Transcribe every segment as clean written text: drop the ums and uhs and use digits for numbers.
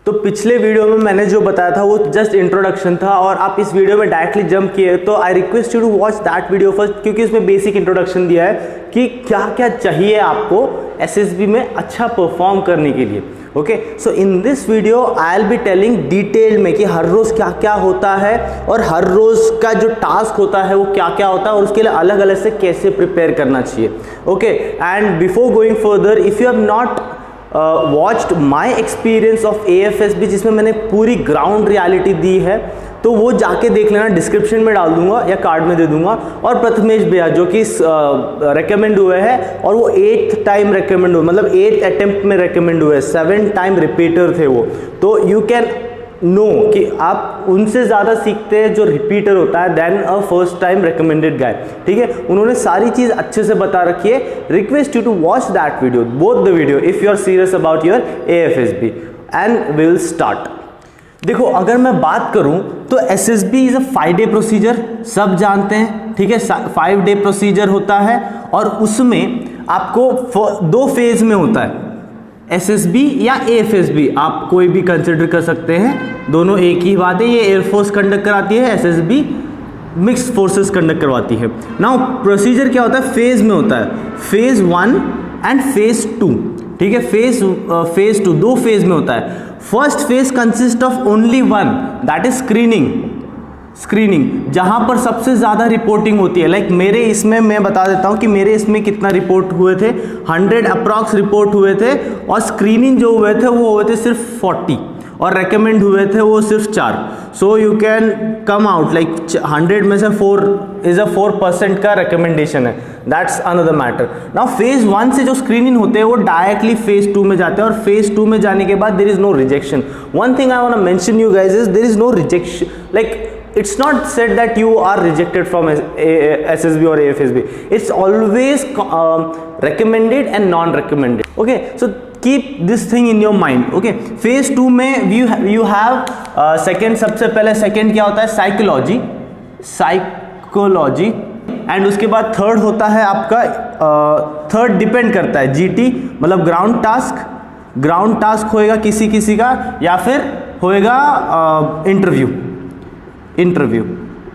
तो पिछले वीडियो में मैंने जो बताया था वो जस्ट इंट्रोडक्शन था और आप इस वीडियो में डायरेक्टली जंप किए, तो I request you to watch that video first, क्योंकि उसमें बेसिक इंट्रोडक्शन दिया है कि क्या क्या चाहिए आपको एसएसबी में अच्छा परफॉर्म करने के लिए। Okay, so in this video I will be telling detail में कि हर रोज़ क्या क्या होता है और हर रोज़ का जो टास्क होता है वो क्या क्या होता है और उसके लिए अलग अलग से कैसे प्रिपेयर करना चाहिए। Okay, and before going further, if you have not watched my experience of AFSB जिसमें मैंने पूरी ग्राउंड रियलिटी दी है, तो वो जाके देख लेना, डिस्क्रिप्शन में डाल दूंगा या कार्ड में दे दूंगा। और प्रथमेश भैया जो कि रेकमेंड हुए हैं और वो 8th टाइम रेकमेंड हुए, मतलब 8th अटेम्प्ट में रेकमेंड हुए, 7 टाइम रिपीटर थे वो। तो यू कैन नो कि आप उनसे ज़्यादा सीखते हैं जो रिपीटर होता है then a first time recommended guy. ठीक है, उन्होंने सारी चीज़ अच्छे से बता रखी है। Request you to watch that video, both the video, if you are serious about your AFSB, and will start. देखो, अगर मैं बात करूं तो SSB is a 5-day procedure, सब जानते हैं। ठीक है, 5-day प्रोसीजर होता है और उसमें आपको 2 फेज में होता है, SSB या AFSB, आप कोई भी कंसिडर कर सकते हैं, दोनों एक ही बात है। ये एयरफोर्स कंडक्ट कराती है, SSB मिक्स फोर्सेस कंडक्ट करवाती है। नाउ प्रोसीजर क्या होता है, फेज में होता है, फेज 1 एंड फेज 2। ठीक है, फेज 2 2 फेज में होता है। First phase consist of only one, that is screening, जहां पर सबसे ज्यादा रिपोर्टिंग होती है। लाइक मेरे इसमें मैं बता देता हूं कि मेरे इसमें कितना रिपोर्ट हुए थे, 100 अप्रॉक्स रिपोर्ट हुए थे, और स्क्रीनिंग जो हुए थे वो हुए थे सिर्फ 40 और रेकमेंड हुए थे वो सिर्फ 4। So you can come out like 100 में से 4 इज अ 4% का रिकमेंडेशन है, that's another matter. Now phase 1 से जो स्क्रीनिंग होते हैं वो डायरेक्टली फेज 2 में जाते हैं और फेज 2 में जाने के बाद there is no rejection. One thing I want to mention you guys is there is no rejection, like it's not said that you are rejected from SSB or AFSB. It's always recommended and non-recommended. Okay, so keep this thing in your mind. Okay, phase 2 में you have second, सबसे पहले second क्या होता है, psychology, and उसके बाद third होता है आपका, थर्ड डिपेंड करता है GT, मतलब ग्राउंड टास्क होएगा किसी का, या फिर होएगा इंटरव्यू।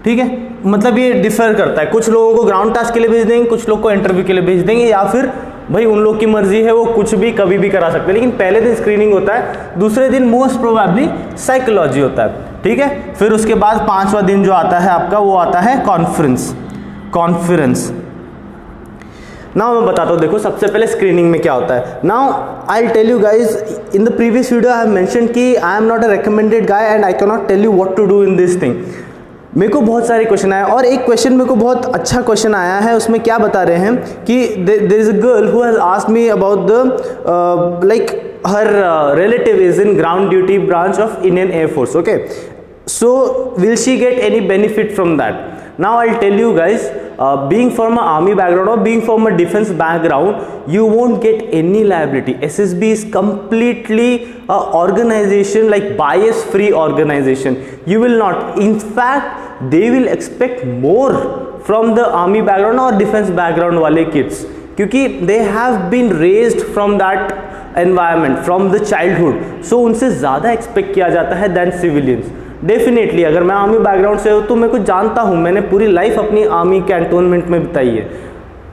ठीक है, मतलब ये डिफर करता है, कुछ लोगों को ग्राउंड टास्क के लिए भेज देंगे, कुछ लोग को इंटरव्यू के लिए भेज देंगे, या फिर भाई उन लोग की मर्जी है, वो कुछ भी कभी भी करा सकते हैं। लेकिन पहले दिन स्क्रीनिंग होता है, दूसरे दिन मोस्ट प्रोबेबली साइकोलॉजी होता है। ठीक है, फिर उसके बाद 5वां दिन जो आता है आपका वो आता है कॉन्फ्रेंस। नाउ मैं बताता हूँ, देखो सबसे पहले स्क्रीनिंग में क्या होता है। Now I tell you guys, in the previous video I have mention कि I am not a recommended guy and I can not tell you what to do in this thing. मेरे को बहुत सारे question आए और एक question मेरे को बहुत अच्छा क्वेश्चन आया है, उसमें क्या बता रहे हैं कि there is a girl who has asked me about the like her relative is in ground duty branch of Indian Air Force. Okay, so will she get any benefit from that? Now I'll tell you guys, being from an army background or being from a defense background, you won't get any liability. SSB is completely a organization, like bias free organization. You will not, in fact they will expect more from the army background or defense background wale kids, क्योंकि they have been raised from that environment from the childhood, so उनसे ज़्यादा expect किया जाता है than civilians. Definitely अगर मैं army background से हूँ तो मैं कुछ जानता हूँ, मैंने पूरी लाइफ अपनी आर्मी कैंटोनमेंट में बिताई है,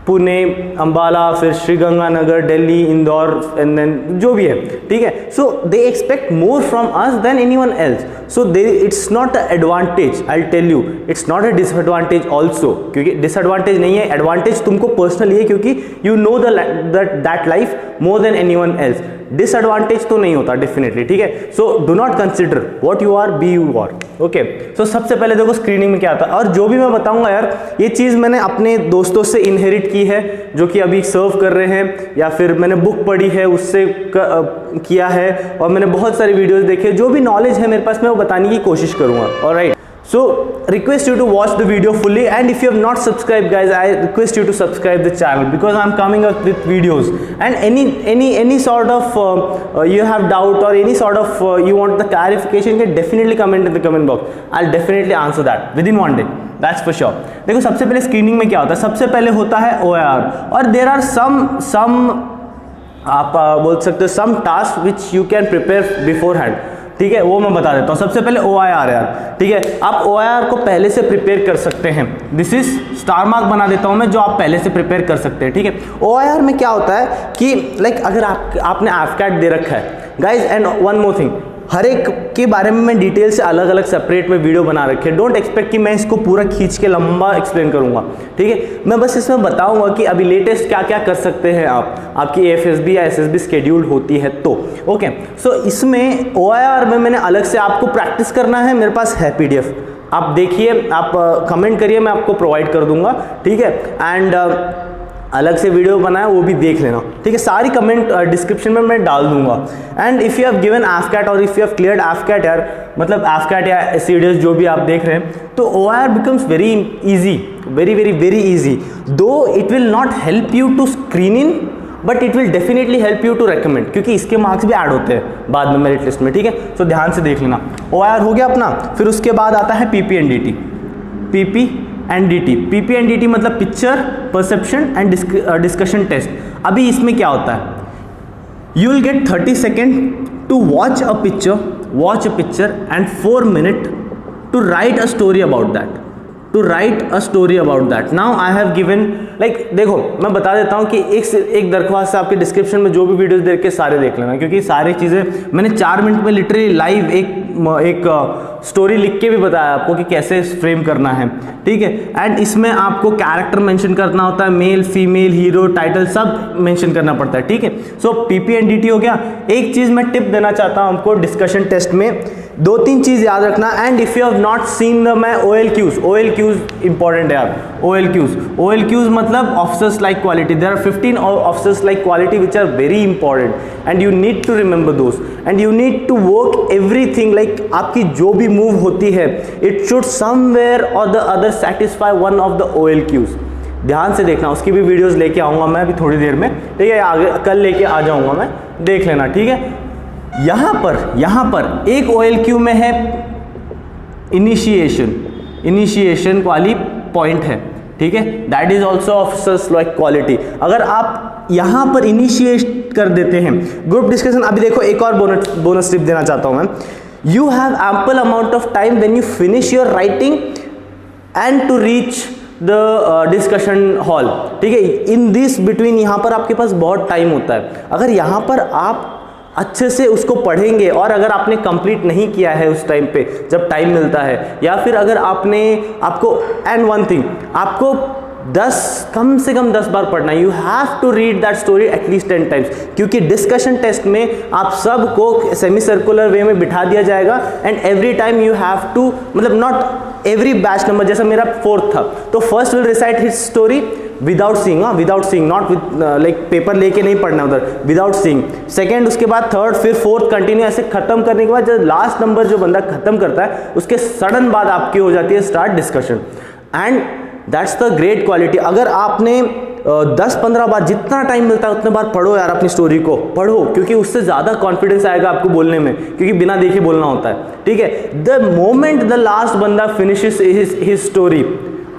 पुणे, अंबाला, फिर श्रीगंगानगर, दिल्ली, इंदौर, एंड देन जो भी है। ठीक है, so they expect more from us than anyone else, so they it's not a advantage, I tell you, it's not a disadvantage also, क्योंकि डिसएडवांटेज नहीं है, एडवांटेज तुमको पर्सनली है क्योंकि you know that life more than anyone else. Disadvantage तो नहीं होता definitely. ठीक है, so do not consider what you are, be you are. Okay, सो सबसे पहले देखो स्क्रीनिंग में क्या आता है, और जो भी मैं बताऊंगा यार ये चीज़ मैंने अपने दोस्तों से इनहेरिट की है जो कि अभी सर्व कर रहे हैं, या फिर मैंने बुक पढ़ी है उससे किया है, और मैंने बहुत सारी वीडियोस देखे, जो भी नॉलेज है मेरे पास मैं वो बताने की कोशिश करूँगा। Alright, so request you to watch the video fully, and if you have not subscribed guys, I request you to subscribe the channel because I'm coming up with videos, and any sort of you have doubt or any sort of you want the clarification, can definitely comment in the comment box. I'll definitely answer that within one day, that's for sure. देखो सबसे पहले screening में क्या होता है, सबसे पहले होता है OIR, और there are some आप बोल सकते हो some tasks which you can prepare beforehand. ठीक है, वो मैं बता देता हूँ। सबसे पहले OIR यार, ठीक है, आप OIR को पहले से प्रिपेयर कर सकते हैं। दिस इज स्टार मार्क बना देता हूँ मैं, जो आप पहले से प्रिपेयर कर सकते हैं, ठीक है। OIR में क्या होता है कि लाइक अगर आपने AFCAT दे रखा है guys, and one more thing, हर एक के बारे में मैं डिटेल से अलग अलग सेपरेट में वीडियो बना रखे हैं। डोंट एक्सपेक्ट कि मैं इसको पूरा खींच के लंबा एक्सप्लेन करूंगा, ठीक है। मैं बस इसमें बताऊंगा कि अभी लेटेस्ट क्या क्या कर सकते हैं आप, आपकी AFSB या SSB शेड्यूल्ड होती है तो ओके। सो इसमें OIR में मैंने अलग से आपको प्रैक्टिस करना है, मेरे पास है PDF, आप देखिए, आप कमेंट करिए, मैं आपको प्रोवाइड कर दूंगा, ठीक है। एंड अलग से वीडियो बनाया वो भी देख लेना, ठीक है। सारी कमेंट डिस्क्रिप्शन में मैं डाल दूंगा। And if you have given AFCAT और if you have cleared AFCAT यार, मतलब AFCAT या CDS जो भी आप देख रहे हैं, तो OIR becomes very easy, very very very easy. Though it will not help you to screen in, but it will definitely help you to recommend, क्योंकि इसके मार्क्स भी ऐड होते हैं बाद में मेरिट लिस्ट में, ठीक है। सो ध्यान से देख लेना। OIR हो गया अपना, फिर उसके बाद आता है PP&DT। PP&DT मतलब picture perception and discussion test. अभी इसमें क्या होता है, you will get 30 second to watch a picture and 4 minute to write a story about that. Now I have given like, देखो मैं बता देता हूँ कि एक दरख्वास्त से आपके डिस्क्रिप्शन में जो भी वीडियोस देख के सारे देख लेना, क्योंकि सारी चीज़ें मैंने 4 मिनट में लिटरली लाइव एक स्टोरी लिख के भी बताया आपको कि कैसे फ्रेम करना है, ठीक है। एंड इसमें आपको कैरेक्टर मेंशन करना होता है, मेल फीमेल हीरो टाइटल सब मेंशन करना पड़ता है, ठीक है। सो PP&DT हो गया। एक चीज़ मैं टिप देना चाहता हूँ आपको डिस्कशन टेस्ट में, 2-3 चीज़ याद रखना। And if you have not seen my OLQs important है यार। OLQs मतलब officers like quality. There are 15 officers like quality which are very important and you need to remember those and you need to work everything. Like आपकी जो भी move होती है, it should somewhere or the other satisfy one of the OLQs। ध्यान से देखना, उसकी भी वीडियोस लेके आऊँगा मैं अभी थोड़ी देर में, ठीक है, आगे कल लेके आ जाऊँगा मैं, देख लेना, ठीक है। यहाँ पर एक OLQ में है इनिशिएशन वाली पॉइंट है, ठीक है। That is also officers like quality. अगर आप यहाँ पर इनिशिएट कर देते हैं ग्रुप डिस्कशन, अभी देखो एक और बोनस टिप देना चाहता हूँ मैं। You have ample amount of time when you finish your writing and to reach the discussion hall, ठीक है। इन दिस बिटवीन यहाँ पर आपके पास बहुत टाइम होता है। अगर यहाँ पर आप अच्छे से उसको पढ़ेंगे और अगर आपने कंप्लीट नहीं किया है उस टाइम पे जब टाइम मिलता है, या फिर अगर आपको एंड वन थिंग, आपको कम से कम 10 बार पढ़ना। You have to read that story at least 10 times, क्योंकि डिस्कशन टेस्ट में आप सबको सेमी सर्कुलर वे में बिठा दिया जाएगा and every time you have to, मतलब नॉट एवरी बैच नंबर, जैसा मेरा 4th था तो first will recite his story without seeing, not with like paper लेके नहीं पढ़ना उधर, विदाउट सीइंग। सेकेंड, उसके बाद 3rd, फिर 4th कंटिन्यू ऐसे खत्म करने के बाद जब लास्ट नंबर जो बंदा खत्म करता है उसके सडन बाद आपकी हो जाती है start discussion. And that's the great quality. अगर आपने 10-15 बार, जितना टाइम मिलता है उतने बार पढ़ो यार, अपनी स्टोरी को पढ़ो, क्योंकि उससे ज़्यादा कॉन्फिडेंस आएगा आपको बोलने में, क्योंकि बिना देखे बोलना होता है, ठीक है। द मोमेंट द लास्ट बंदा फिनिशेस हिज स्टोरी,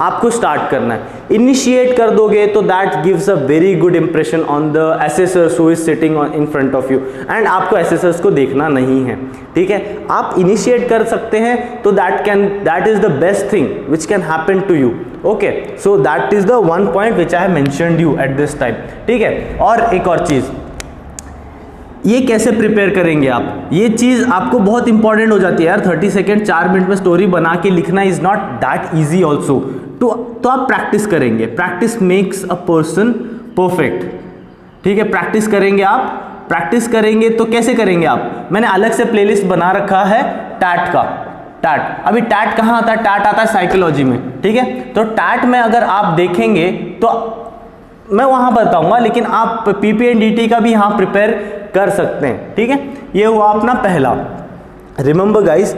आपको स्टार्ट करना है। इनिशिएट कर दोगे तो that gives a very good impression on the assessors who is sitting in front of you. And आपको असेसर्स को देखना नहीं है, ठीक है। आप इनिशिएट कर सकते हैं तो that is the best thing which can happen to you, okay. So that is the one point which I have mentioned you at this time, ठीक है। और एक और चीज़, ये कैसे प्रिपेयर करेंगे आप, ये चीज़ आपको बहुत इंपॉर्टेंट हो जाती है यार। 30 सेकेंड 4 मिनट में स्टोरी बना के लिखना is not that easy also. तो आप प्रैक्टिस करेंगे, practice makes a person perfect, ठीक है। प्रैक्टिस करेंगे आप, प्रैक्टिस करेंगे तो कैसे करेंगे आप, मैंने अलग से प्लेलिस्ट बना रखा है टैट का। टैट, अभी टैट कहाँ आता है, टैट आता है साइकोलॉजी में, ठीक है। तो टैट में अगर आप देखेंगे तो मैं वहाँ बताऊँगा, लेकिन आप PP&DT का भी यहाँ प्रिपेयर कर सकते हैं, ठीक है। ये हुआ अपना पहला। रिमेंबर गाइस,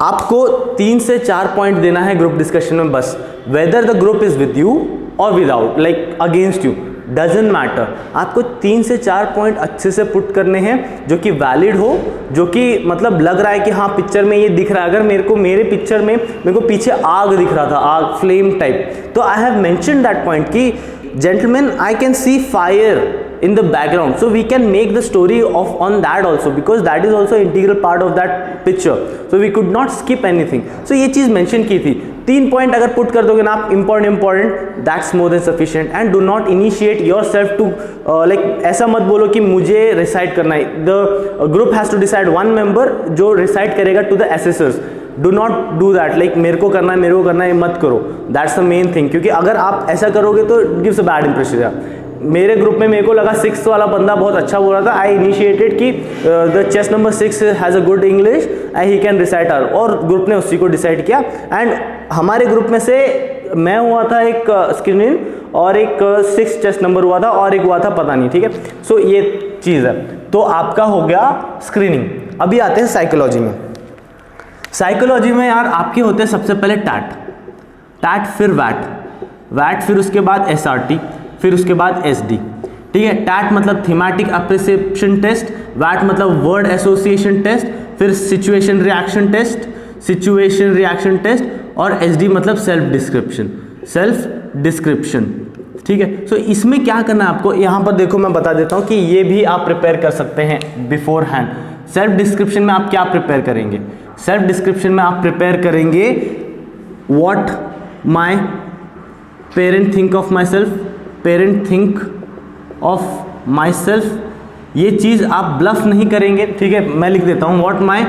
आपको 3 से 4 पॉइंट देना है ग्रुप डिस्कशन में बस, whether the group is with you और without, like against you, doesn't matter. आपको 3 से 4 पॉइंट अच्छे से पुट करने हैं जो कि वैलिड हो, जो कि मतलब लग रहा है कि हाँ पिक्चर में ये दिख रहा है। अगर मेरे पिक्चर में मेरे को पीछे आग दिख रहा था, आग, फ्लेम टाइप, तो I have mention that point कि gentleman I can see fire in the background, so we can make the story of on that also, because that is also integral part of that picture, so we could not skip anything. So ये चीज़ mention की थी. 3 point अगर put कर दोगे ना आप important, that's more than sufficient. And do not initiate yourself to like ऐसा मत बोलो कि मुझे रिसाइट करना है. The group has to decide, one member जो रिसाइट करेगा to the assessors. Do not do that, like मेरे को करना है, ये मत करो. दैट्स द मेन थिंग, क्योंकि अगर आप ऐसा करोगे तो it gives a bad impression. मेरे ग्रुप में मेरे को लगा 6th वाला बंदा बहुत अच्छा बोल रहा था. आई इनिशिएटेड कि the chest number 6 has a good English and he can recite आर, और ग्रुप ने उसी को डिसाइड किया. एंड हमारे ग्रुप में से मैं हुआ था एक स्क्रीनिंग, और एक 6 चेस्ट नंबर हुआ था, और एक हुआ था पता नहीं. ठीक है, सो ये चीज़ है. तो आपका हो गया स्क्रीनिंग. अभी आते हैं साइकोलॉजी में. साइकोलॉजी में यार आपके होते हैं सबसे पहले टैट, फिर वैट, फिर उसके बाद SRT, फिर उसके बाद SD. ठीक है, टैट मतलब थीमेटिक अप्रिसिएशन टेस्ट, वैट मतलब वर्ड एसोसिएशन टेस्ट, फिर सिचुएशन रिएक्शन टेस्ट, और SD मतलब सेल्फ डिस्क्रिप्शन. ठीक है, सो इसमें क्या करना है आपको, यहाँ पर देखो मैं बता देता हूँ कि ये भी आप प्रिपेयर कर सकते हैं बिफोर हैंड. सेल्फ डिस्क्रिप्शन में आप क्या प्रिपेयर करेंगे? सेल्फ डिस्क्रिप्शन में आप प्रिपेयर करेंगे what my parent think of my self. ये चीज़ आप ब्लफ नहीं करेंगे. ठीक है, मैं लिख देता हूँ व्हाट माई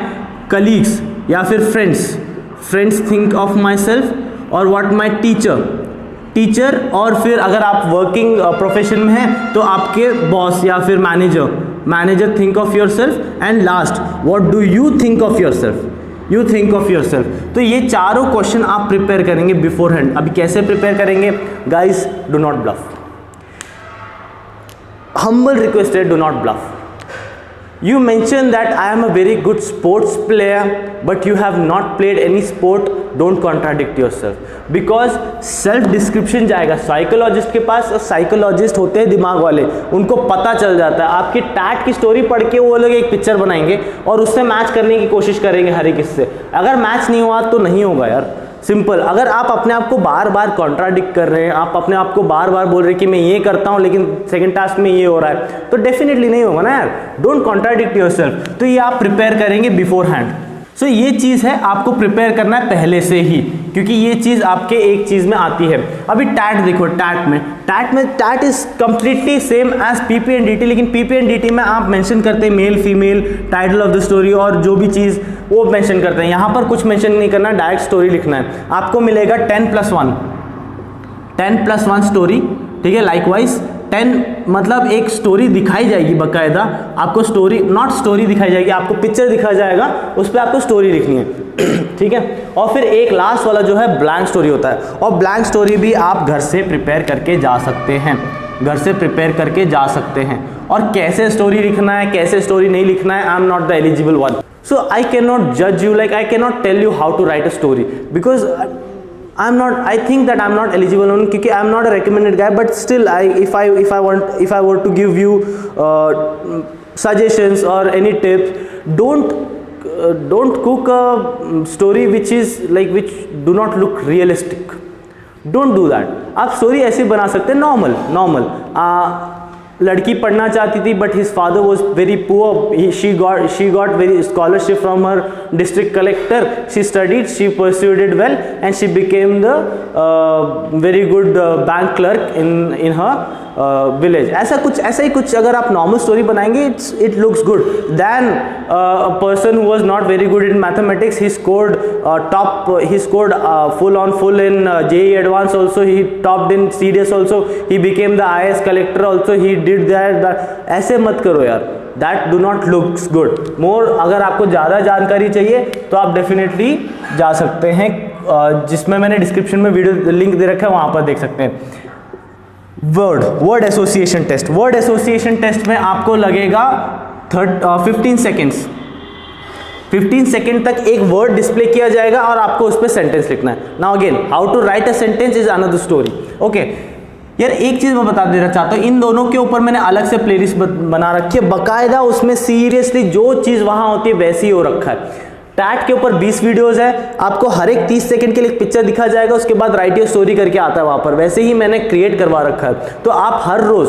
कलीग्स या फिर friends think of my self, और व्हाट माई टीचर, और फिर अगर आप वर्किंग प्रोफेशन में हैं तो आपके बॉस या फिर manager think of your self. And last, what do you think of your self. तो ये चारों क्वेश्चन आप प्रिपेयर करेंगे बिफोर हैंड. अभी कैसे प्रिपेयर करेंगे guys? Do not bluff. Humble request है, do not bluff. You mentioned that I am a very good sports player, but you have not played any sport. Don't contradict yourself, because self description जाएगा psychologist के पास. Psychologist होते हैं दिमाग वाले, उनको पता चल जाता है. आपकी टैट की स्टोरी पढ़ के वो लोग एक पिक्चर बनाएंगे और उससे मैच करने की कोशिश करेंगे हर एक इससे. अगर मैच नहीं हुआ तो नहीं होगा यार, सिंपल. अगर आप अपने आप को बार बार कॉन्ट्राडिक्ट कर रहे हैं, आप अपने आप को बार बार बोल रहे हैं कि मैं ये करता हूँ लेकिन सेकंड टास्क में ये हो रहा है, तो डेफिनेटली नहीं होगा ना यार. Don't contradict yourself. तो ये आप प्रिपेयर करेंगे बिफोर हैंड. सो ये चीज़ है, आपको प्रिपेयर करना है पहले से ही, क्योंकि ये चीज़ आपके एक चीज़ में आती है. अभी टैट देखो, TAT is completely same as PP and DT, लेकिन PP एंड DT में आप मेंशन करते हैं male female, title of the story, और जो भी चीज़ वो मेंशन करते हैं. यहाँ पर कुछ मेंशन नहीं करना, डायरेक्ट स्टोरी लिखना है. आपको मिलेगा 10+1 स्टोरी. ठीक है, लाइकवाइज 10 मतलब एक स्टोरी दिखाई जाएगी बकायदा. आपको नॉट स्टोरी दिखाई जाएगी, आपको पिक्चर दिखाया जाएगा, उस पर आपको स्टोरी लिखनी है. ठीक है, और फिर एक लास्ट वाला जो है ब्लैंक स्टोरी होता है. और ब्लैंक स्टोरी भी आप घर से प्रिपेयर करके जा सकते हैं. और कैसे स्टोरी लिखना है, कैसे स्टोरी नहीं लिखना है, I am not the eligible one. So I cannot judge you, like I cannot tell you how to write a story, because I think that I'm not eligible on, because I'm not a recommended guy. But still, if I were to give you suggestions or any tips, don't cook a story which do not look realistic. Don't do that. आप story ऐसे बना सकते हैं normal. लड़की पढ़ना चाहती थी, but his father was very poor. She got very scholarship from her district collector. She studied, she pursued it well, and she became the very good bank clerk in her village. ऐसा ही कुछ अगर आप normal story बनाएंगे, it looks good then a person who was not very good in mathematics. He scored full in JEE advanced also. He topped in CDS also. He became the IAS collector also. He did that. ऐसे मत करो यार, that do not looks good. More अगर आपको ज़्यादा जानकारी चाहिए तो आप डेफिनेटली जा सकते हैं, जिसमें मैंने डिस्क्रिप्शन में वीडियो लिंक दे रखा है, वहाँ पर देख सकते हैं. वर्ड एसोसिएशन टेस्ट में आपको लगेगा 15 सेकेंड्स. 15 सेकेंड तक एक वर्ड डिस्प्ले किया जाएगा और आपको उस पर सेंटेंस लिखना है. Now again, how to write a sentence is another story. Okay यार, एक चीज मैं बता देना चाहता हूँ, इन दोनों के ऊपर मैंने अलग से प्लेलिस्ट बना रखी है बकायदा. उसमें सीरियसली जो चीज वहां होती है वैसी हो रखा है. टैट के ऊपर 20 वीडियोस है, आपको हर एक 30 सेकंड के लिए एक पिक्चर दिखा जाएगा, उसके बाद राइट योर स्टोरी करके आता है वहां पर. वैसे ही मैंने क्रिएट करवा रखा है. तो आप हर रोज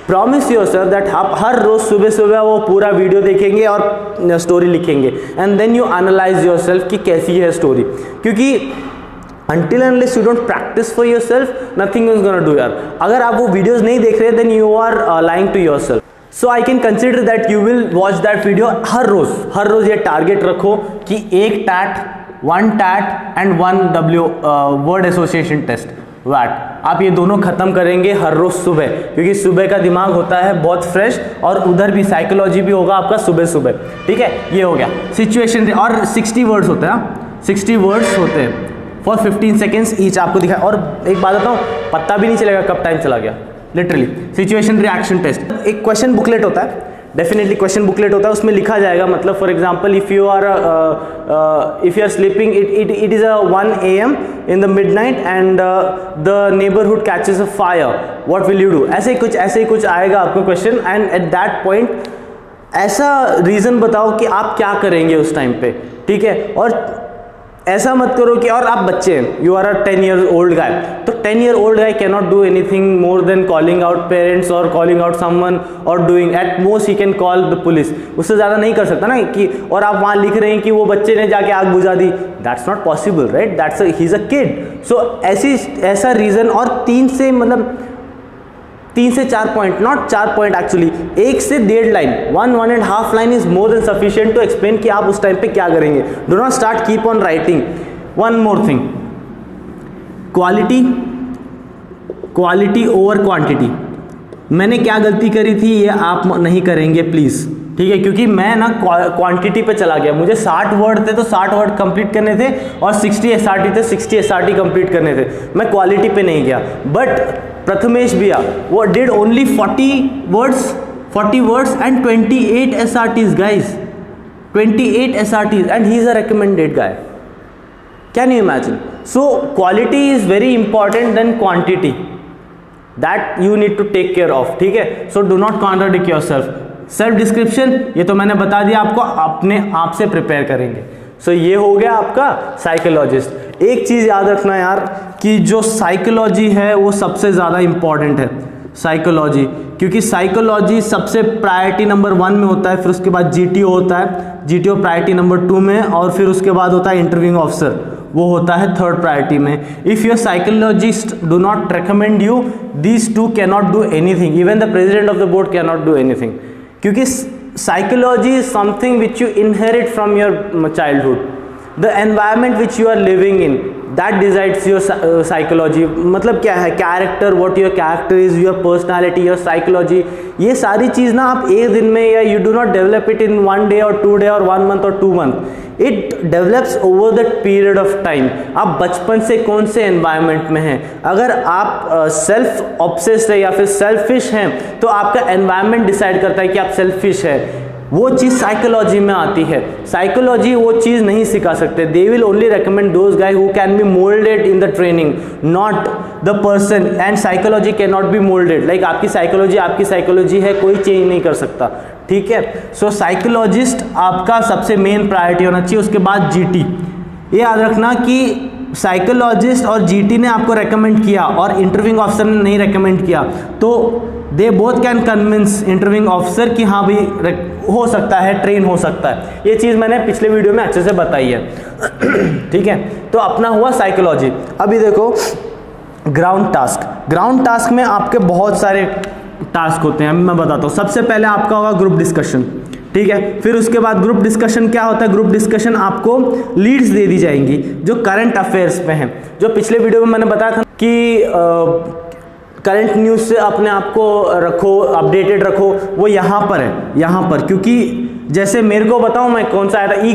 प्रॉमिस योरसेल्फ दैट आप हर रोज सुबह सुबह वो पूरा वीडियो देखेंगे और स्टोरी लिखेंगे, and then you analyse yourself कि कैसी है स्टोरी, क्योंकि until unless you don't practice for yourself, nothing is gonna do यार। अगर आप वो वीडियोस नहीं देख रहे then you are lying to yourself. So I can consider that you will watch that video हर रोज ये टारगेट रखो कि एक TAT, 1 TAT and 1 word association test वैट, आप ये दोनों खत्म करेंगे हर रोज सुबह, क्योंकि सुबह का दिमाग होता है बहुत फ्रेश और उधर भी साइकोलॉजी भी होगा आपका सुबह सुबह। ठीक है, ये हो गया सिचुएशन। और 60 वर्ड्स होते हैं, 60 वर्ड्स होते हैं फॉर 15 सेकेंड्स ईच आपको दिखा। और एक बात बताऊँ, पता भी नहीं चलेगा कब टाइम चला गया, लिटरली। सिचुएशन रिएक्शन टेस्ट, एक क्वेश्चन बुकलेट होता है, डेफिनेटली क्वेश्चन बुकलेट होता है, उसमें लिखा जाएगा, मतलब for example if you are sleeping it is 1 AM in the midnight and the neighborhood catches a fire, what will you do? ऐसे ही कुछ आएगा आपको question, and at that point ऐसा रीज़न बताओ कि आप क्या करेंगे उस टाइम पे। ठीक है, और ऐसा मत करो कि, और आप बच्चे हैं, you are a 10 years old guy, तो 10 year old guy cannot do anything more than calling out parents or calling out someone or doing at most he can call the police, उससे ज़्यादा नहीं कर सकता ना कि, और आप वहाँ लिख रहे हैं कि वो बच्चे ने जाके आग बुझा दी, that's not possible, right? He's a kid. So ऐसा रीज़न, और 3 से 4 पॉइंट, नॉट 4 पॉइंट एक्चुअली, 1 से 1.5 line, 1.5 line is more than sufficient to explain कि आप उस टाइम पे क्या करेंगे। Do not start, keep on writing. One more thing, quality over quantity. मैंने क्या गलती करी थी ये आप नहीं करेंगे प्लीज़, ठीक है, क्योंकि मैं ना क्वांटिटी पे चला गया। मुझे 60 वर्ड थे तो 60 वर्ड कंप्लीट करने थे, और 60 SRT थे, 60 SRT कंप्लीट करने थे, मैं क्वालिटी पे नहीं गया। बट प्रथमेश भैया वो did only 40 words and 28 SRTs guys, 28 SRTs, and he is a recommended guy. Can you imagine? So quality is very important than quantity, that you need to take care of. ठीक है, so do not contradict yourself. Self description ये तो मैंने बता दिया आपको, अपने आप से प्रिपेयर करेंगे। सो ये हो गया आपका साइकोलॉजिस्ट। एक चीज़ याद रखना यार कि जो साइकोलॉजी है वो सबसे ज़्यादा इम्पॉर्टेंट है, साइकोलॉजी, क्योंकि साइकोलॉजी सबसे प्रायोरिटी नंबर 1 में होता है, फिर उसके बाद GTO होता है, GTO प्रायोरिटी नंबर 2 में, और फिर उसके बाद होता है इंटरव्यूइंग ऑफिसर, वो होता है 3rd प्रायोरिटी में। If your psychologist do not recommend you, these 2 can not do anything, even the president of the board can not do anything, क्योंकि psychology is something which you inherit from your childhood, the environment which you are living in, that decides your psychology. मतलब क्या है, character, what your character is, your personality, your psychology, ये सारी चीज़ ना आप एक दिन में, या you do not develop it in 1 day और 2 day और 1 month और 2 month, it develops over the period of time. आप बचपन से कौन से एनवायरनमेंट में हैं, अगर आप सेल्फ ऑब्सेस्ड है या फिर सेल्फिश हैं, तो आपका एनवायरनमेंट डिसाइड करता है कि आप सेल्फिश है। वो चीज़ साइकोलॉजी में आती है, साइकोलॉजी वो चीज़ नहीं सिखा सकते। They will only recommend those guy who can be moulded in the training, not the person, and psychology can not be moulded. Like आपकी साइकोलॉजी है, कोई चेंज नहीं कर सकता, ठीक है। सो साइकोलॉजिस्ट आपका सबसे मेन प्रायोरिटी होना चाहिए। उसके बाद GT, ये याद रखना कि साइकोलॉजिस्ट और GT ने आपको रेकमेंड किया और इंटरव्यूइंग ऑफिसर ने नहीं रेकमेंड किया, तो they both can convince interviewing officer कि हाँ भाई हो सकता है, ट्रेन हो सकता है। ये चीज़ मैंने पिछले वीडियो में अच्छे से बताई है, ठीक है। तो अपना हुआ साइकोलॉजी। अभी देखो ग्राउंड टास्क में आपके बहुत सारे टास्क होते हैं, मैं बताता हूँ। सबसे पहले आपका होगा ग्रुप डिस्कशन, ठीक है। फिर उसके बाद ग्रुप डिस्कशन क्या होता है, ग्रुप डिस्कशन आपको लीड्स दे दी जाएंगी जो करंट अफेयर्स पे हैं। जो पिछले वीडियो में मैंने बताया था कि करंट न्यूज़ से अपने आप को रखो, अपडेटेड रखो, वो यहाँ पर है, यहाँ पर, क्योंकि जैसे मेरे को बताऊँ मैं कौन सा आया था, e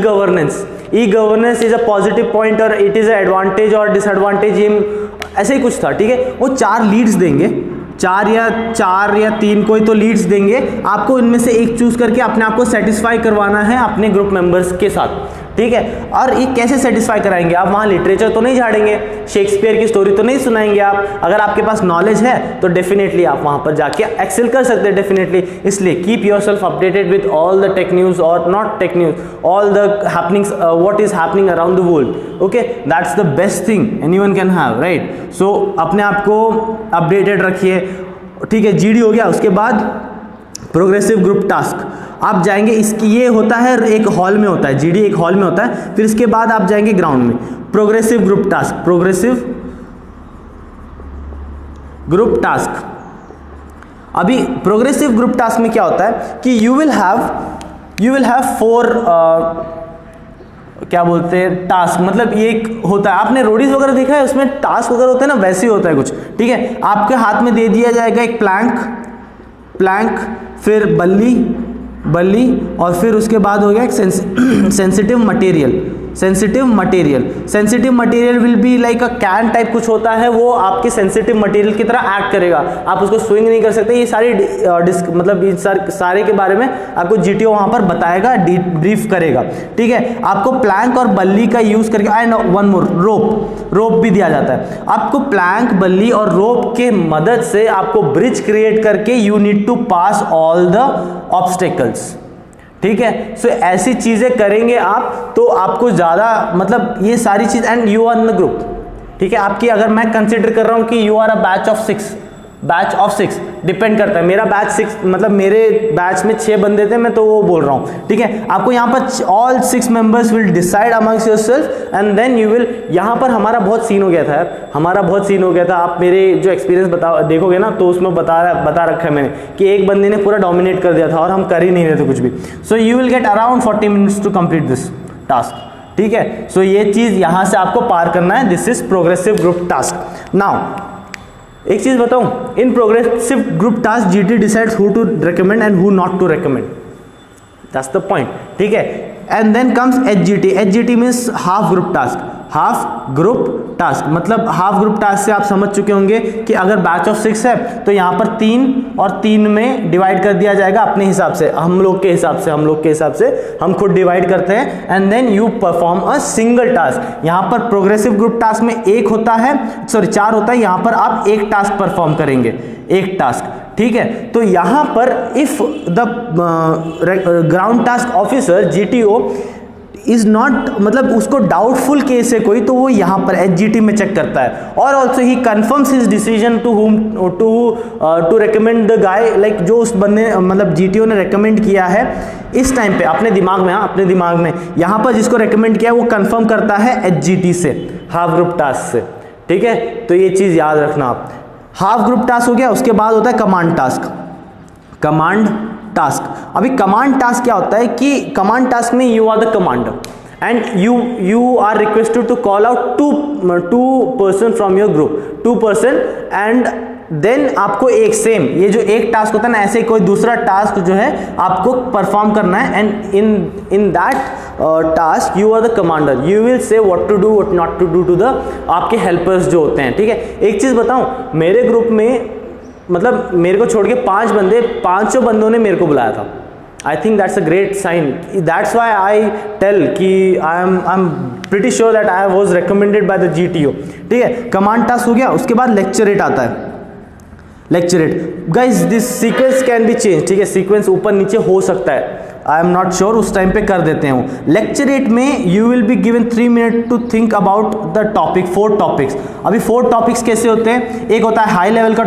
governance is a positive point और इट इज़ अ एडवांटेज और डिसएडवांटेज इन, ऐसे ही कुछ था, ठीक है। वो 4 लीड्स देंगे, 4 या 3 कोई तो लीड्स देंगे आपको, इनमें से एक चूज करके अपने आप को सेटिस्फाई करवाना है अपने ग्रुप मेंबर्स के साथ, ठीक है। और ये कैसे सेटिस्फाई कराएंगे, आप वहाँ लिटरेचर तो नहीं झाड़ेंगे, शेक्सपियर की स्टोरी तो नहीं सुनाएंगे आप। अगर आपके पास नॉलेज है तो डेफिनेटली आप वहाँ पर जाके एक्सेल कर सकते हैं, डेफिनेटली। इसलिए keep yourself updated with all the tech news और not tech news, all the happenings, what is happening around the world, okay. That's the best thing anyone can have, right. So अपने आप को updated रखिए। ठीक है, GD हो गया। उसके बाद प्रोग्रेसिव ग्रुप टास्क आप जाएंगे, इसकी ये होता है एक हॉल में होता है, जीडी एक हॉल में होता है, फिर इसके बाद आप जाएंगे ग्राउंड में। Progressive group task, progressive group task, अभी प्रोग्रेसिव ग्रुप टास्क में क्या होता है कि यू विल हैव 4 क्या बोलते हैं टास्क, मतलब ये एक होता है, आपने रोडीज वगैरह देखा है उसमें टास्क वगैरह होते हैं ना, वैसे ही होता है कुछ, ठीक है। आपके हाथ में दे दिया जाएगा एक प्लैंक, फिर बल्ली और फिर उसके बाद हो गया एक sensitive material will be like a can type कुछ होता है, वो आपके सेंसिटिव मटेरियल की तरह एक्ट करेगा, आप उसको स्विंग नहीं कर सकते। ये सारी मतलब ये सारे के बारे में आपको जीटीओ वहां पर बताएगा, ब्रीफ करेगा, ठीक है। आपको प्लैंक और बल्ली का यूज करके, एंड वन मोर, रोप भी दिया जाता है आपको। प्लैंक, बल्ली और रोप के मदद से आपको ब्रिज क्रिएट करके you need to pass all the obstacles, ठीक है। सो ऐसी चीजें करेंगे आप तो आपको ज्यादा, मतलब ये सारी चीज, and you are in the group, ठीक है। आपकी अगर मैं कंसीडर कर रहा हूं कि you are a batch of 6, depend करता है, मेरा बैच 6, मतलब मेरे बैच में 6 बंदे थे, मैं तो वो बोल रहा हूं, ठीक है। आपको यहाँ पर all 6 members will decide amongst yourself and then you will, यहाँ पर हमारा बहुत सीन हो गया था यार, आप मेरे जो एक्सपीरियंस देखोगे ना तो उसमें बता रखा है मैंने कि एक बंदे ने पूरा डोमिनेट कर दिया था और हम कर ही नहीं रहे थे कुछ भी। So you will get around 40 minutes to complete this task, ठीक है। सो ये चीज यहां से आपको पार करना है, this is progressive group task. Now एक चीज बताऊं, in progressive group task GT decides who to recommend and who not to recommend, that's the point, ठीक है। And then comes HGT means half group task, मतलब half group task से आप समझ चुके होंगे कि अगर बैच ऑफ 6 है तो यहाँ पर 3 और 3 में डिवाइड कर दिया जाएगा अपने हिसाब से, हम लोग के हिसाब से हम खुद डिवाइड करते हैं, and then you perform a single task. यहाँ पर प्रोग्रेसिव ग्रुप टास्क में 4 होता है, यहाँ पर आप एक टास्क परफॉर्म करेंगे, एक टास्क, ठीक है। तो यहां पर if the ground task officer GTO is not, मतलब उसको डाउटफुल केस है कोई, तो वो यहां पर एचजीटी में चेक करता है, और also he confirms his decision to recommend the guy, like जो उस बंदे, मतलब जीटीओ ने रिकमेंड किया है इस टाइम पे अपने दिमाग में यहां पर जिसको रिकमेंड किया वो कंफर्म करता है एचजीटी से, हाफ ग्रुप टास्क से, ठीक है। तो ये चीज याद रखना आप। हाफ ग्रुप टास्क हो गया, उसके बाद होता है कमांड टास्क। अभी कमांड टास्क क्या होता है कि कमांड टास्क में you are the commander and you are requested to call out two person from your group, 2 person, and then आपको एक सेम, ये जो एक टास्क होता है ना, ऐसे कोई दूसरा टास्क जो है आपको परफॉर्म करना है, and in that task you are the commander, you will say what to do what not to do to the आपके हेल्पर्स जो होते हैं, ठीक है। एक चीज बताऊं, मेरे ग्रुप में, मतलब मेरे को छोड़ के 5 बंदे, 5 बंदों ने मेरे को बुलाया था। I think that's a great sign, that's why I tell कि I am pretty sure that I was recommended by the GTO, ठीक है। कमांड टास्क हो गया, उसके बाद लेक्चरेट आता है। Lecturette guys, this sequence can be change, ठीक है, सीक्वेंस ऊपर नीचे हो सकता है, आई एम नॉट श्योर, उस टाइम पे कर देते हैं। लेक्चरेट में you will be given 3 minute to think about the topic, 4 topics. अभी 4 टॉपिक्स कैसे होते हैं, एक होता है हाई लेवल का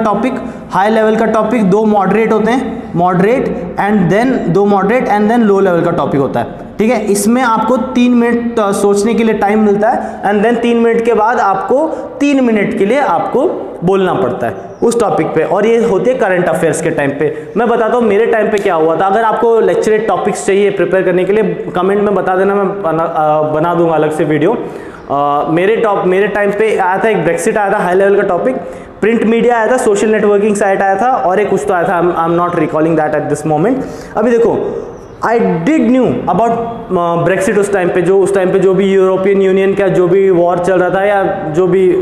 टॉपिक, 2 मॉडरेट होते हैं, moderate and then low level का टॉपिक होता है, ठीक है। इसमें आपको 3 मिनट सोचने के लिए टाइम मिलता है, एंड देन 3 मिनट के बाद आपको 3 मिनट के लिए आपको बोलना पड़ता है उस टॉपिक पे, और ये होते हैं करंट अफेयर्स के टाइम पे। मैं बताता हूँ मेरे टाइम पे क्या हुआ था। अगर आपको लेक्चरेट टॉपिक्स चाहिए प्रिपेयर करने के लिए, कमेंट में बता देना, मैं बना दूंगा अलग से वीडियो। मेरे टाइम पे आया था, एक ब्रेक्सिट आया था, हाई लेवल का टॉपिक, प्रिंट मीडिया आया था, सोशल नेटवर्किंग साइट आया था, और एक कुछ तो आया था, आई am not recalling that at this moment. अभी देखो, I did knew about Brexit उस टाइम पे जो भी यूरोपियन यूनियन का जो भी वॉर चल रहा था या जो भी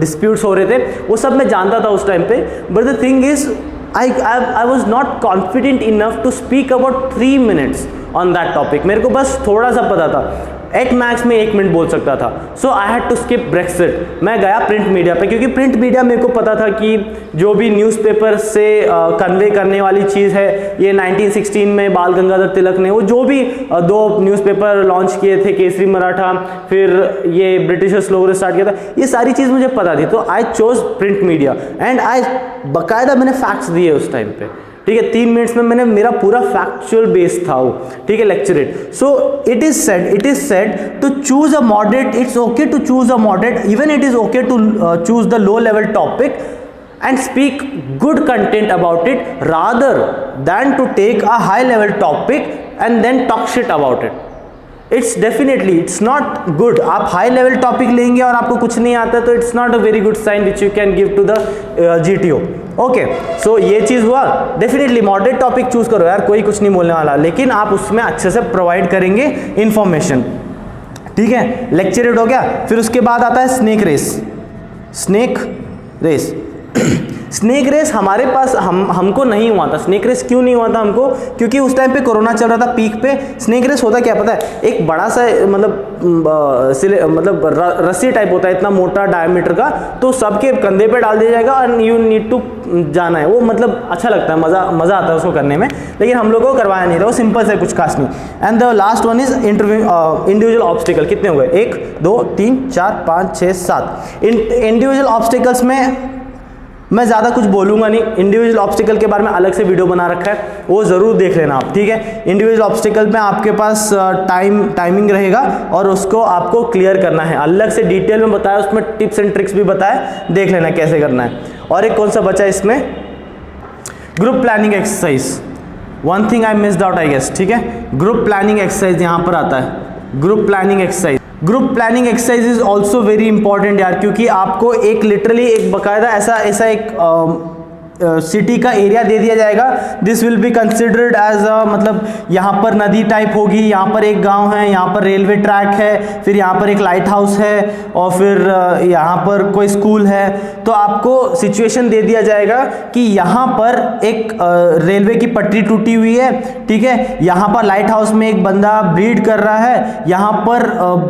डिस्प्यूट्स हो रहे थे, वो सब मैं जानता था उस टाइम पे। But the thing is, I was not confident enough to speak about 3 minutes on that topic, मेरे को बस थोड़ा सा पता था, एट मैक्स में 1 मिनट बोल सकता था। So I had to skip Brexit. मैं गया प्रिंट मीडिया पे, क्योंकि प्रिंट मीडिया मेरे को पता था कि जो भी न्यूज़पेपर से कन्वे करने वाली चीज़ है, ये 1916 में बाल गंगाधर तिलक ने वो जो भी 2 न्यूज़पेपर लॉन्च किए थे, केसरी मराठा, फिर ये ब्रिटिशर्स लोगों ने स्टार्ट किया था, ये सारी चीज़ मुझे पता थी। तो I chose print media and I बाकायदा मैंने फैक्ट्स दिए उस टाइम पे, ठीक है। 3 मिनट्स में मैंने, मेरा पूरा फैक्चुअल बेस था वो, ठीक है, lecturette. So it is said to choose a moderate, it's okay to choose a moderate, even it is okay to choose the low level topic and speak good content about it rather than to take a high level topic and then talk shit about it. It's not good. आप high level topic लेंगे और आपको कुछ नहीं आता तो it's not a very good sign which you can give to the GTO। Okay, so ये चीज़ हुआ। डेफिनेटली मॉडरेट टॉपिक चूज करो यार, कोई कुछ नहीं बोलने वाला, लेकिन आप उसमें अच्छे से प्रोवाइड करेंगे इंफॉर्मेशन, ठीक है। लेक्चरेट हो गया, फिर उसके बाद आता है स्नेक रेस। स्नेक रेस हमारे पास हमको नहीं हुआ था। स्नेक रेस क्यों नहीं हुआ था हमको? क्योंकि उस टाइम पे कोरोना चल रहा था पीक पे। स्नेक रेस होता क्या पता है? एक बड़ा सा मतलब रस्सी टाइप होता है, इतना मोटा डायमीटर का, तो सबके कंधे पे डाल दिया जाएगा और यू नीड टू जाना है। वो मतलब अच्छा लगता है, मज़ा आता है उसको करने में, लेकिन हम लोगों को करवाया नहीं था। वो सिंपल से कुछ खास नहीं। And the last one is individual obstacle. कितने हुए? 1 2 3 4 5 6 7। इंडिविजुअल ऑब्स्टिकल्स में मैं ज़्यादा कुछ बोलूँगा नहीं। इंडिविजुअल ऑब्स्टिकल के बारे में अलग से वीडियो बना रखा है, वो ज़रूर देख लेना आप, ठीक है। इंडिविजुअल ऑब्स्टिकल में आपके पास टाइमिंग रहेगा और उसको आपको क्लियर करना है। अलग से डिटेल में बताया, उसमें टिप्स एंड ट्रिक्स भी बताया, देख लेना कैसे करना है। और एक कौन सा बचा है इसमें? Group planning exercise. One thing I missed out I guess, ठीक है। ग्रुप प्लानिंग एक्सरसाइज यहाँ पर आता है। Group planning exercise is also very important यार, क्योंकि आपको एक लिटरली एक बकायदा ऐसा एक सिटी का एरिया दे दिया जाएगा। This will be considered as मतलब यहाँ पर नदी टाइप होगी, यहाँ पर एक गांव है, यहाँ पर रेलवे ट्रैक है, फिर यहाँ पर एक लाइट हाउस है, और फिर यहाँ पर कोई स्कूल है। तो आपको सिचुएशन दे दिया जाएगा कि यहाँ पर एक रेलवे की पटरी टूटी हुई है, ठीक है, यहाँ पर लाइट हाउस में एक बंदा ब्रीड कर रहा है, यहाँ पर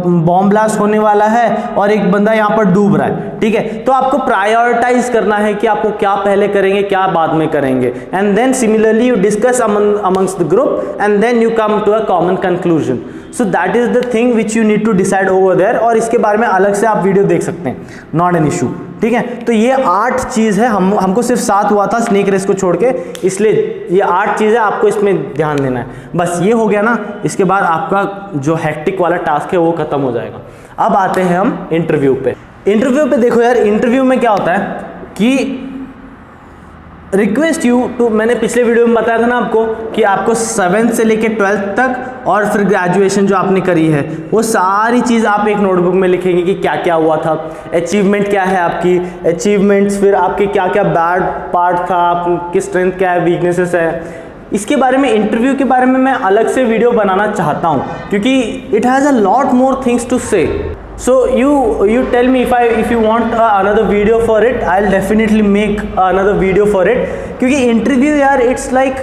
बॉम्ब ब्लास्ट होने वाला है और एक बंदा यहाँ पर डूब रहा है, ठीक है। तो आपको प्रायोरिटाइज करना है कि आपको क्या पहले करेंगे, क्या बाद में करेंगे। And then similarly you discuss amongst the group and then you come to a common conclusion. So that is the thing which you need to decide over there, और इसके बारे में अलग से आप वीडियो देख सकते हैं, नॉट एन इशू, ठीक है। तो ये 8 चीज़ है। हमको सिर्फ 7 हुआ था स्नेक रेस को छोड़ के, इसलिए ये 8 चीज़ें आपको इसमें ध्यान देना है। बस ये हो गया ना, इसके बाद आपका जो हैक्टिक वाला टास्क है वो खत्म हो जाएगा। अब आते हैं हम इंटरव्यू पे। देखो यार, इंटरव्यू में क्या होता है कि रिक्वेस्ट यू टू, मैंने पिछले वीडियो में बताया था ना आपको कि आपको 7th से लेके 12th तक और फिर ग्रेजुएशन जो आपने करी है वो सारी चीज़ आप एक नोटबुक में लिखेंगे कि क्या क्या हुआ था, अचीवमेंट क्या है आपकी अचीवमेंट्स, फिर आपके क्या क्या बैड पार्ट था, आपकी स्ट्रेंथ क्या है, वीकनेसेस है। इसके बारे में, इंटरव्यू के बारे में मैं अलग से वीडियो बनाना चाहता हूँ, क्योंकि it has a lot more things to say. So you tell me if you want another video for it, I'll definitely make another video for it. क्योंकि इंटरव्यू यार it's like,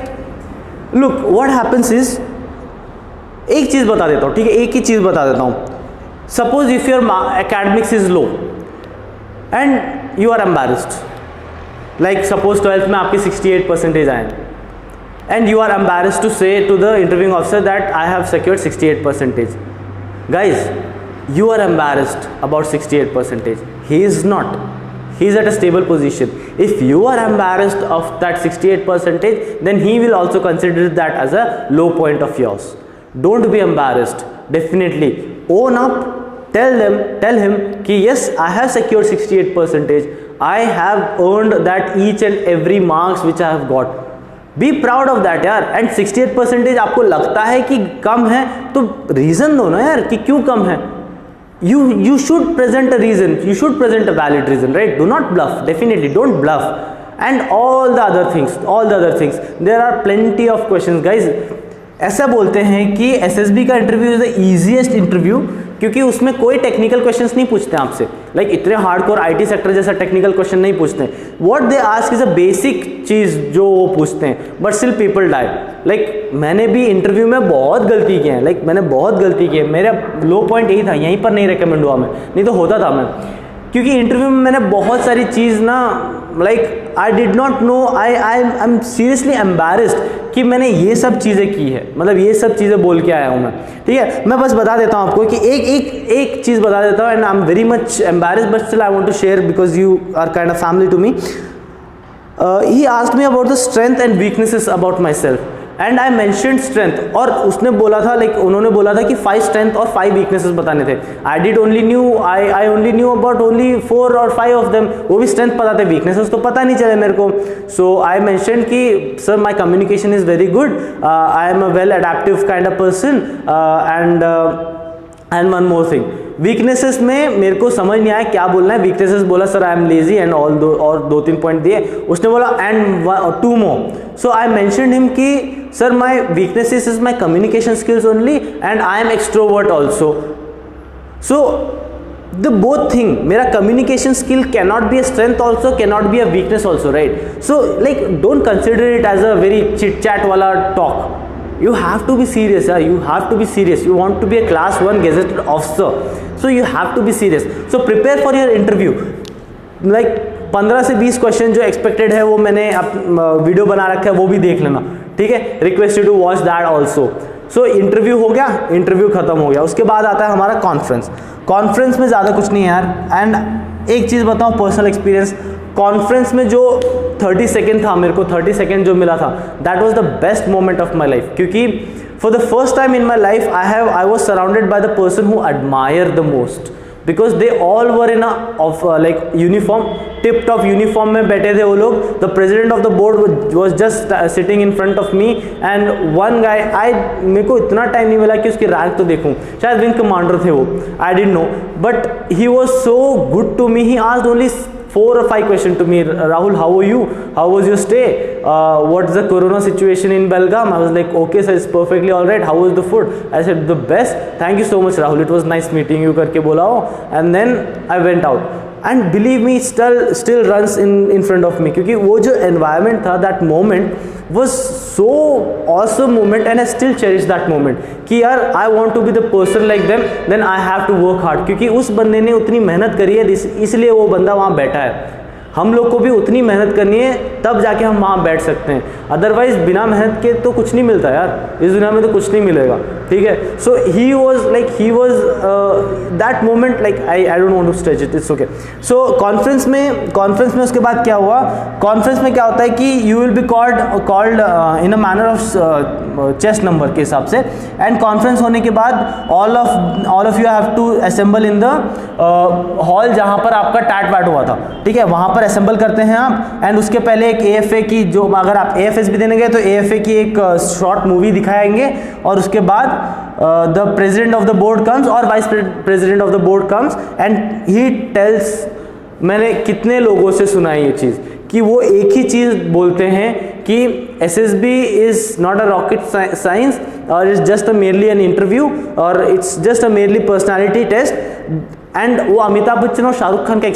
look what happens is, एक चीज़ बता देता हूँ, ठीक है, एक ही चीज़ बता देता हूँ। Suppose if your academics is low and you are embarrassed, like suppose 12th में आपके 68% आए and you are embarrassed to say to the interviewing officer that I have secured 68%. Guys, you are embarrassed about 68%. He is not. He is at a stable position. If you are embarrassed of that 68%, then he will also consider that as a low point of yours. Don't be embarrassed. Definitely own up. Tell him कि yes, I have secured 68%. I have earned that each and every marks which I have got. Be proud of that यार। And 68% आपको लगता है कि कम है तो reason दो ना यार कि क्यों कम है। You should present a reason, you should present a valid reason, right? Do not bluff, definitely don't bluff. And all the other things, there are plenty of questions guys। ऐसा बोलते हैं कि SSB का interview is the easiest interview, क्योंकि उसमें कोई technical questions नहीं पूछते आपसे, लाइक इतने हार्डकोर आईटी सेक्टर जैसा टेक्निकल क्वेश्चन नहीं पूछते। What they ask is a basic चीज़ जो वो पूछते हैं, but still people die. Like मैंने भी इंटरव्यू में बहुत गलती की है, लाइक मैंने बहुत गलती की है। मेरा लो पॉइंट यही था, यहीं पर नहीं रिकमेंड हुआ मैं, नहीं तो होता था मैं, क्योंकि इंटरव्यू में मैंने बहुत सारी चीज़ ना, like I did not know, I am seriously embarrassed कि मैंने ये सब चीज़ें की है, मतलब ये सब चीज़ें बोल के आया हूँ मैं। ठीक है, मैं बस बता देता हूँ आपको कि एक चीज़ बता देता हूँ, and I am very much embarrassed but still I want to share because you are kind of family to me. He asked me about the strength and weaknesses about myself and I mentioned strength, और उसने बोला था, like उन्होंने बोला था कि 5 strength और 5 weaknesses बताने थे। I only knew about only 4 और 5 ऑफ देम, वो भी स्ट्रेंथ पता थे, वीकनेसेस तो पता नहीं चले मेरे को। सो आई मैंशनड कि sir my communication is very good, I am a well adaptive kind of person, and one more thing, weaknesses में मेरे को समझ नहीं आया क्या बोलना है। वीकनेसेस बोला sir I am lazy and all और 2-3 पॉइंट दिए। उसने बोला and 2 more. So I mentioned him कि sir my weaknesses is my communication skills only and I am extrovert also. So the both thing, मेरा communication skill cannot be a strength also, cannot be a weakness also, right? So like don't consider it as a very chit chat वाला talk. You have to be serious, yeah? You have to be serious. You want to be a class 1 gazetted officer, so you have to be serious. So prepare for your interview. Like 15 से 20 question जो expected है वो मैंने video बना रखा है, वो भी देख लेना, ठीक है? Request you to watch that also. So interview हो गया, इंटरव्यू खत्म हो गया. उसके बाद आता है हमारा कॉन्फ्रेंस. कॉन्फ्रेंस में ज़्यादा कुछ नहीं है यार. एंड एक चीज़ बताऊँ, पर्सनल एक्सपीरियंस, कॉन्फ्रेंस में जो 30 सेकेंड था, मेरे को 30 सेकेंड जो मिला था, that was the best moment of my life. क्योंकि for the first time in my life I was surrounded by the person who admire the most, because they all were in like uniform, tip top uniform में बैठे थे वो लोग. The president of the board was just sitting in front of me and one guy, मेरे को इतना time नहीं मिला कि उसकी रैंक तो देखूं, शायद विंग कमांडर थे वो, I didn't know, but he was so good to me. He asked only 4 or 5 questions to me. Rahul, how are you? How was your stay? What's the corona situation in Belgaum? I was like, okay sir, it's perfectly all right. How was the food? I said, the best. Thank you so much Rahul, it was nice meeting you करके बोला हो. And then I went out. And believe me, still runs in front of me. क्योंकि वो जो environment था, that moment was so awesome moment and I still cherish that moment. कि यार I want to be the person like them, then I have to work hard. क्योंकि उस बंदे ने उतनी मेहनत करी है, इसलिए वो बंदा वहाँ बैठा है. हम लोग को भी उतनी मेहनत करनी है, तब जाके हम वहाँ बैठ सकते हैं. अदरवाइज बिना मेहनत के तो कुछ नहीं मिलता यार, इस दुनिया में तो कुछ नहीं मिलेगा, ठीक है? So he was that moment, like I don't want to stretch it, it's okay. So conference में उसके बाद क्या हुआ, कॉन्फ्रेंस में क्या होता है कि you will be called in a manner of chest number के हिसाब से. एंड कॉन्फ्रेंस होने के बाद all of you have to assemble in the hall जहाँ पर आपका टैट वैट हुआ था, ठीक है? वहाँ पर असेंबल करते हैं आप. एंड उसके पहले एक AFA की, जो अगर आप AFS भी देने गए तो AFA की एक शॉर्ट मूवी दिखाएंगे. और उसके बाद the president of the board comes और vice president of the board comes and he tells. मैंने कितने लोगों से सुना है ये चीज़ कि वो एक ही चीज़ बोलते हैं कि SSB is not a rocket science और it's just a merely an interview और it's just a merely personality test. And वो अमिताभ बच्चन और शाहरुख खान का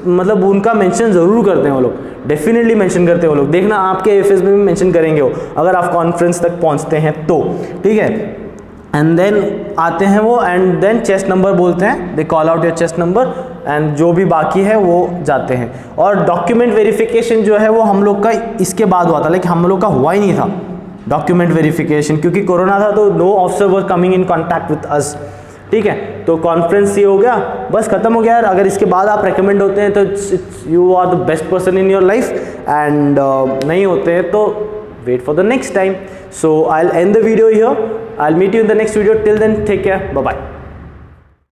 मतलब उनका मेंशन ज़रूर करते हैं वो लोग, डेफिनेटली मेंशन करते हैं वो लोग. देखना आपके AFS में भी मेंशन करेंगे वो, अगर आप कॉन्फ्रेंस तक पहुंचते हैं तो, ठीक है? एंड देन आते हैं वो, एंड देन चेस्ट नंबर बोलते हैं, they call out your chest number and जो भी बाकी है वो जाते हैं. और डॉक्यूमेंट वेरिफिकेशन जो है वो हम लोग का इसके बाद हुआ था, लेकिन हम लोग का हुआ ही नहीं था डॉक्यूमेंट वेरिफिकेशन, क्योंकि कोरोना था तो no officer was coming in contact with us, ठीक है? तो कॉन्फ्रेंस ये हो गया, बस खत्म हो गया यार. अगर इसके बाद आप रेकमेंड होते हैं तो you are the best person in your life, and नहीं होते हैं तो wait for the next time. So I will end the video here. I will meet you in the next video. Till then take care, bye bye.